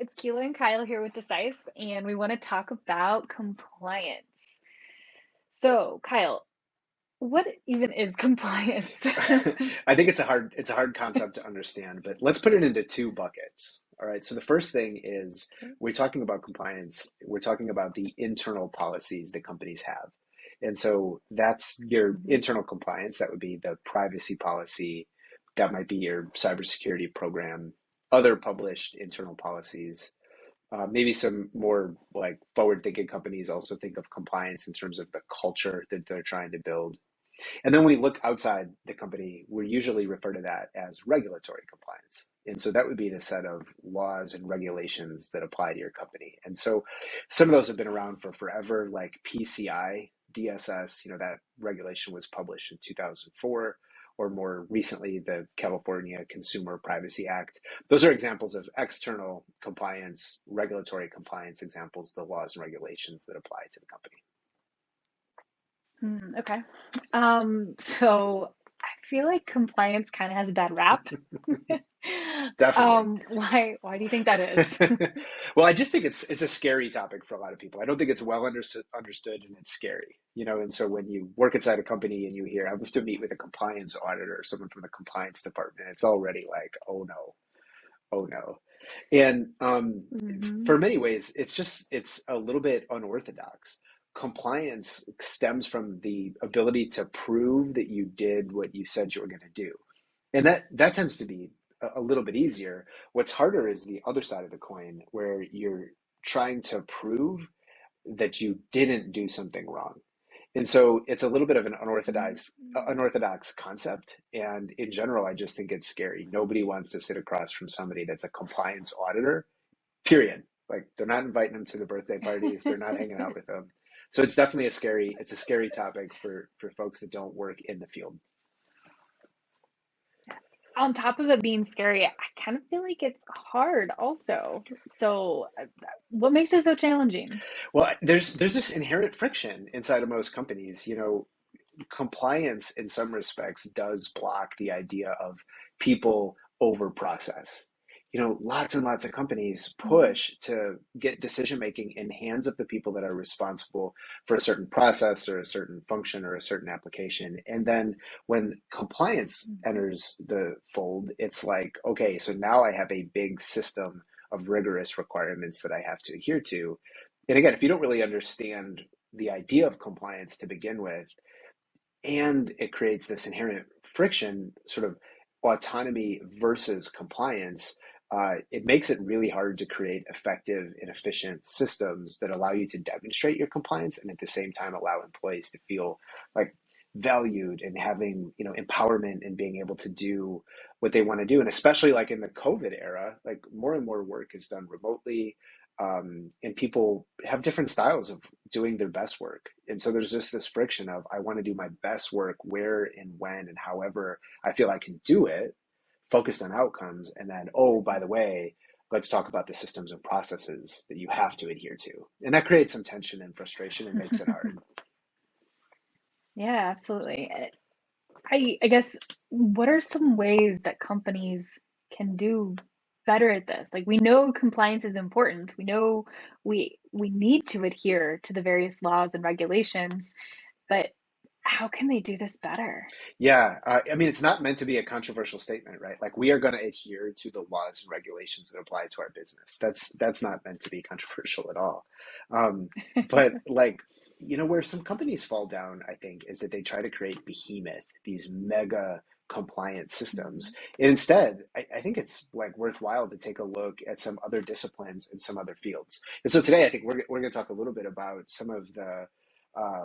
it's Keela and Kyle here with Decise, and we want to talk about compliance. So, Kyle, what even is compliance? I think it's a hard concept to understand, but let's put it into two buckets. All right. So the first thing is we're talking about compliance. We're talking about the internal policies that companies have. And so that's your Mhm. internal compliance. That would be the privacy policy. That might be your cybersecurity program, other published internal policies. Maybe some more like forward-thinking companies also think of compliance in terms of the culture that they're trying to build. And then when we look outside the company, we usually refer to that as regulatory compliance. And so that would be the set of laws and regulations that apply to your company. And so some of those have been around for forever, like PCI DSS, that regulation was published in 2004, or more recently, the California Consumer Privacy Act. Those are examples of external compliance, regulatory compliance examples, the laws and regulations that apply to the company. Okay. So I feel like compliance kind of has a bad rap. Definitely. Why do you think that is? Well, I just think it's a scary topic for a lot of people. I don't think it's well understood and it's scary. And so when you work inside a company and you hear I have to meet with a compliance auditor or someone from the compliance department, it's already like, oh no, oh no. And Hmm. for many ways, it's a little bit unorthodox. Compliance stems from the ability to prove that you did what you said you were going to do. And that tends to be a little bit easier. What's harder is the other side of the coin, where you're trying to prove that you didn't do something wrong. And so it's a little bit of an unorthodox concept. And in general, I just think it's scary. Nobody wants to sit across from somebody that's a compliance auditor, period. Like they're not inviting them to the birthday parties, they're not hanging out with them. So it's a scary topic for folks that don't work in the field. On top of it being scary, I kind of feel like it's hard also. So, what makes it so challenging? Well, there's this inherent friction inside of most companies. Compliance in some respects does block the idea of people over process. Lots and lots of companies Mhm. push to get decision making in hands of the people that are responsible for a certain process or a certain function or a certain application. And then when compliance enters the fold, it's like, okay, so now I have a big system of rigorous requirements that I have to adhere to. And again, if you don't really understand the idea of compliance to begin with, and it creates this inherent friction, sort of autonomy versus compliance. It makes it really hard to create effective and efficient systems that allow you to demonstrate your compliance and at the same time allow employees to feel like valued and having empowerment and being able to do what they want to do. And especially like in the COVID era, like more and more work is done remotely, and people have different styles of doing their best work. And so there's just this friction of I want to do my best work where and when and however I feel I can do it, focused on outcomes. And then, oh, by the way, let's talk about the systems and processes that you have to adhere to. And that creates some tension and frustration and makes it hard. Yeah, absolutely. I guess what are some ways that companies can do better at this? Like we know compliance is important. We know we need to adhere to the various laws and regulations, but how can they do this better? Yeah, I mean, it's not meant to be a controversial statement, right? Like we are going to adhere to the laws and regulations that apply to our business. That's not meant to be controversial at all. Um, but like, where some companies fall down, I think, is that they try to create behemoth, these mega compliance systems. Mhm. And instead, I think it's like worthwhile to take a look at some other disciplines and some other fields. And so today, I think we're going to talk a little bit about some of the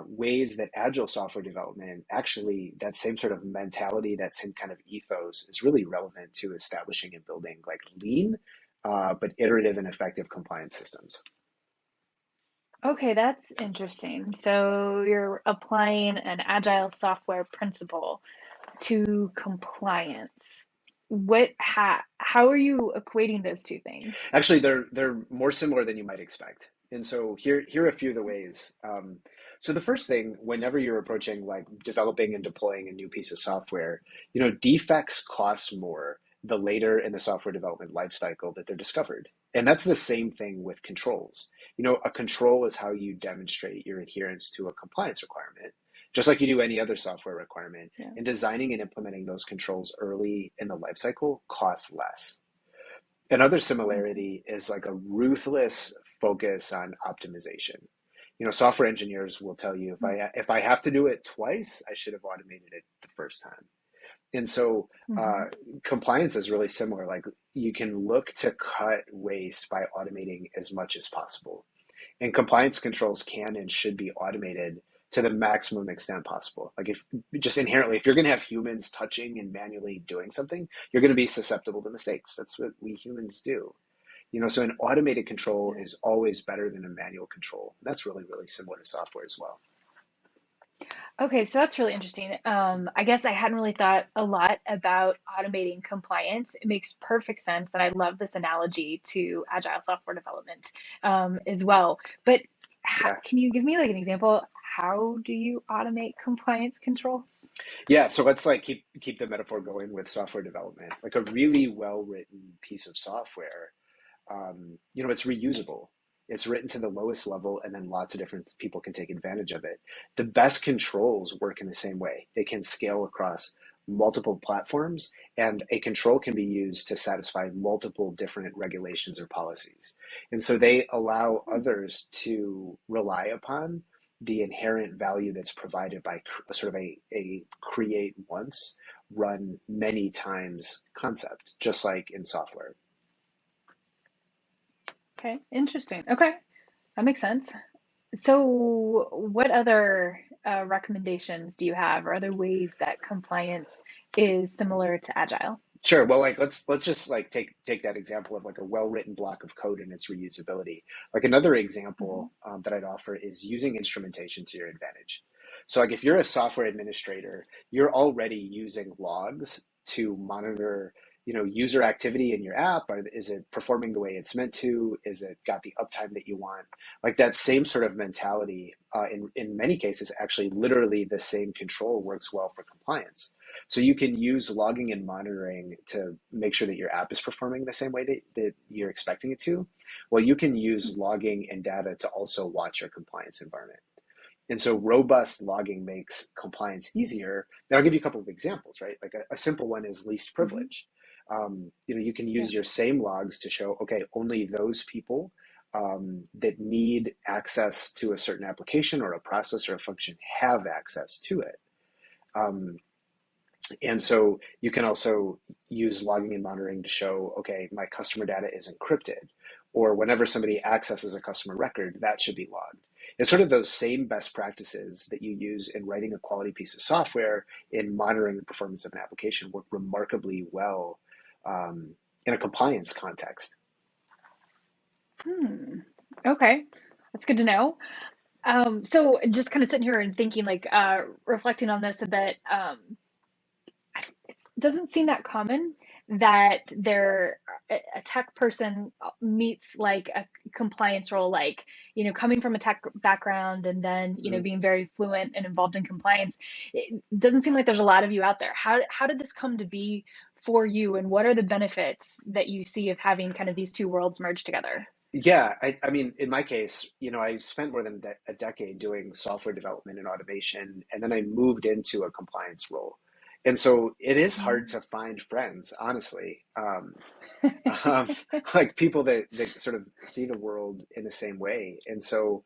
ways that agile software development actually that same sort of mentality, that same kind of ethos is really relevant to establishing and building like lean, but iterative and effective compliance systems. Okay, that's interesting. So you're applying an agile software principle to compliance. How are you equating those two things? Actually, they're more similar than you might expect. And so here are a few of the ways. So the first thing, whenever you're approaching like developing and deploying a new piece of software, defects cost more the later in the software development lifecycle that they're discovered. And that's the same thing with controls. A control is how you demonstrate your adherence to a compliance requirement, just like you do any other software requirement. Yeah. And designing and implementing those controls early in the life cycle costs less. Another Okay. similarity is like a ruthless focus on optimization. Software engineers will tell you if I have to do it twice, I should have automated it the first time. And so Mm-hmm. compliance is really similar. Like you can look to cut waste by automating as much as possible. And compliance controls can and should be automated to the maximum extent possible. Like if just inherently, if you're going to have humans touching and manually doing something, you're going to be susceptible to mistakes. That's what we humans do. So an automated control Yeah. is always better than a manual control. That's really, really similar to software as well. Okay, so that's really interesting. I guess I hadn't really thought a lot about automating compliance. It makes perfect sense, and I love this analogy to agile software development as well. But Yeah. can you give me like an example? How do you automate compliance controls? Yeah, so let's like keep the metaphor going with software development. Like a really well written piece of software, it's reusable. It's written to the lowest level, and then lots of different people can take advantage of it. The best controls work in the same way. They can scale across multiple platforms, and a control can be used to satisfy multiple different regulations or policies. And so they allow Hmm, others to rely upon the inherent value that's provided by sort of a create once, run many times concept, just like in software. okay, interesting. Okay, that makes sense. So, what other recommendations do you have, or other ways that compliance is similar to agile? Sure. Well, like let's just like take that example of like a well-written block of code and its reusability. Like another Hmm. example that I'd offer is using instrumentation to your advantage. So like if you're a software administrator, you're already using logs to monitor, user activity in your app. Or is it performing the way it's meant to? Is it got the uptime that you want? Like that same sort of mentality, in many cases, actually, literally the same control works well for compliance. So you can use logging and monitoring to make sure that your app is performing the same way that you're expecting it to. Well, you can use logging and data to also watch your compliance environment. And so robust logging makes compliance easier. And I'll give you a couple of examples, right? Like a simple one is least Hmm. privilege. You can Yeah. use your same logs to show, okay, only those people that need access to a certain application or a process or a function have access to it. Um, and so you can also use logging and monitoring to show, okay, my customer data is encrypted, or whenever somebody accesses a customer record, that should be logged. It's sort of those same best practices that you use in writing a quality piece of software in monitoring the performance of an application work remarkably well in a compliance context. Hmm. Okay, that's good to know. So just kind of sitting here and thinking, like, reflecting on this a bit, it doesn't seem that common that a tech person meets like a compliance role, like, coming from a tech background and then, Mhm. being very fluent and involved in compliance. It doesn't seem like there's a lot of you out there. How did this come to be for you, and what are the benefits that you see of having kind of these two worlds merged together? Yeah, I mean, in my case, I spent more than a decade doing software development and automation, and then I moved into a compliance role. And so it is hard Mhm. to find friends, honestly, um, like people that sort of see the world in the same way. And so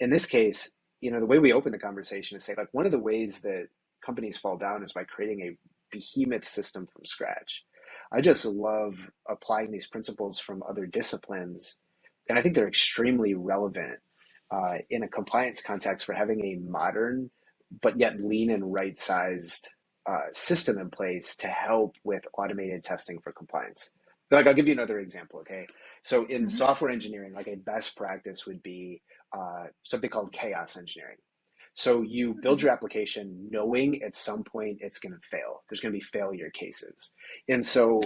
in this case, the way we open the conversation is say, like, one of the ways that companies fall down is by creating a behemoth system from scratch. I just love applying these principles from other disciplines, and I think they're extremely relevant in a compliance context for having a modern but yet lean and right-sized system in place to help with automated testing for compliance. Like, I'll give you another example, okay? So in Mhm. software engineering, like a best practice would be something called chaos engineering. So you build Mhm. your application knowing at some point it's going to fail. There's going to be failure cases. And so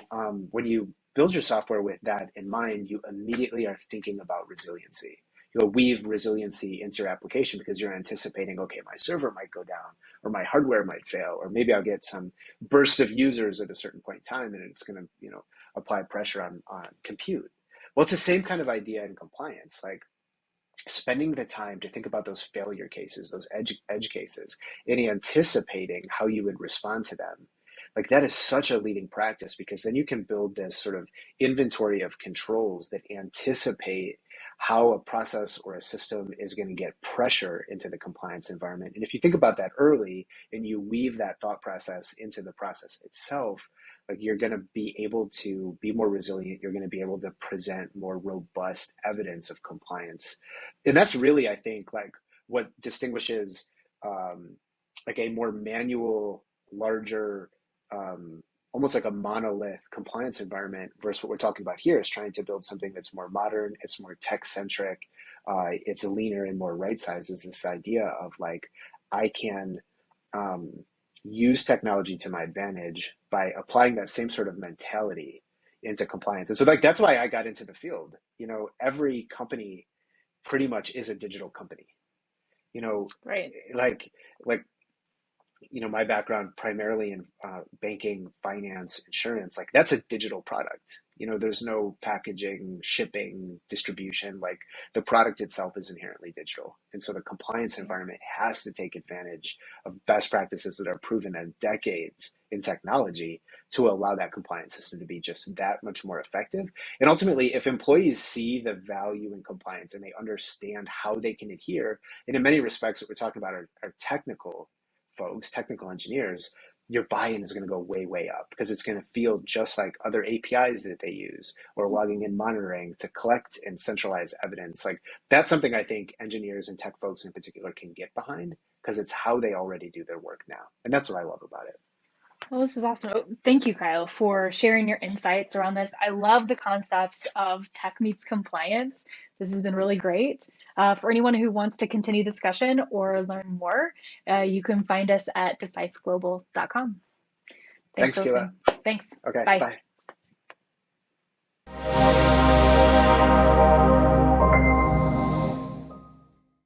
when you build your software with that in mind, you immediately are thinking about resiliency. You'll weave resiliency into your application because you're anticipating, okay, my server might go down, or my hardware might fail, or maybe I'll get some burst of users at a certain point in time, and it's going to, apply pressure on compute. Well, it's the same kind of idea in compliance. Like spending the time to think about those failure cases, those edge cases, and anticipating how you would respond to them. Like that is such a leading practice because then you can build this sort of inventory of controls that anticipate how a process or a system is going to get pressure into the compliance environment. And if you think about that early and you weave that thought process into the process itself, like you're going to be able to be more resilient. You're going to be able to present more robust evidence of compliance. And that's really, I think, like what distinguishes um, like a more manual, larger, um, almost like a monolith compliance environment versus what we're talking about here is trying to build something that's more modern, it's more tech centric, it's leaner and more right sized. Is this idea of like I can um, use technology to my advantage by applying that same sort of mentality into compliance. And so like that's why I got into the field. You know, every company pretty much is a digital company. You know, Right. like like my background primarily in banking, finance, insurance, like that's a digital product. There's no packaging, shipping, distribution. Like the product itself is inherently digital. And so the compliance Right. environment has to take advantage of best practices that are proven in decades in technology to allow that compliance system to be just that much more effective. And ultimately, if employees see the value in compliance and they understand how they can adhere, and in many respects, what we're talking about are technical folks, technical engineers, your buy-in is going to go way, way up because it's going to feel just like other APIs that they use or logging and monitoring to collect and centralize evidence. Like that's something I think engineers and tech folks in particular can get behind because it's how they already do their work now. And that's what I love about it. Well, this is awesome. Oh, thank you, Kyle, for sharing your insights around this. I love the concepts of tech meets compliance. This has been really great. For anyone who wants to continue discussion or learn more, you can find us at deciseglobal.com. Thanks Thanks, for Keela. listening. Thanks. Okay, Bye. bye.